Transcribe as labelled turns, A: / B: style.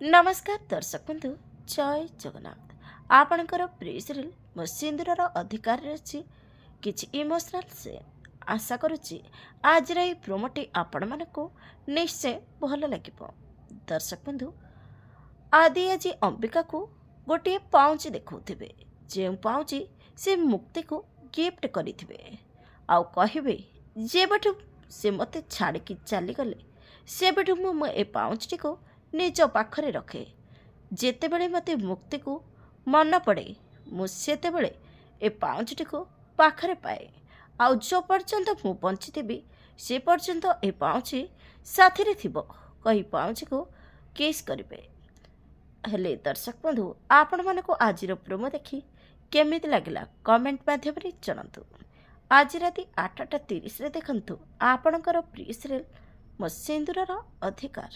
A: नमस्कार दर्शक बंधु जय जगन्नाथ आपणकर प्रिय सीरियल मो सिंदूर अधिकार अच्छी किसी इमोशनल से आशा करुच्ची आज प्रोमोटी आपण मानक निश्चय भल लगे। दर्शक बंधु आदि आज अंबिका को गोटे पाउच देखा जो पाउच से मुक्ति को गिफ्ट करेंगे आउ कहे जेबठू से मत छाड़ी चलीगले सेबठू मु पाउचटी को निज पाखरे रखे जेतेबेले मते मुक्ति को मन पड़े मुझे ए पाउचटी को पाखरे पाए आउ जो पर्यंत मु बंची से पर्यंत ए पाउची साथी थी कही पाउची को किस करेंगे। हेले दर्शक बंधु आपण मानक आज प्रोमो देखी केमी लगे कमेंट माध्यम जनातु। आज राति 8:30 देखंतु आपणकर प्रिय सीरियल मो सिंदूर अधिकार।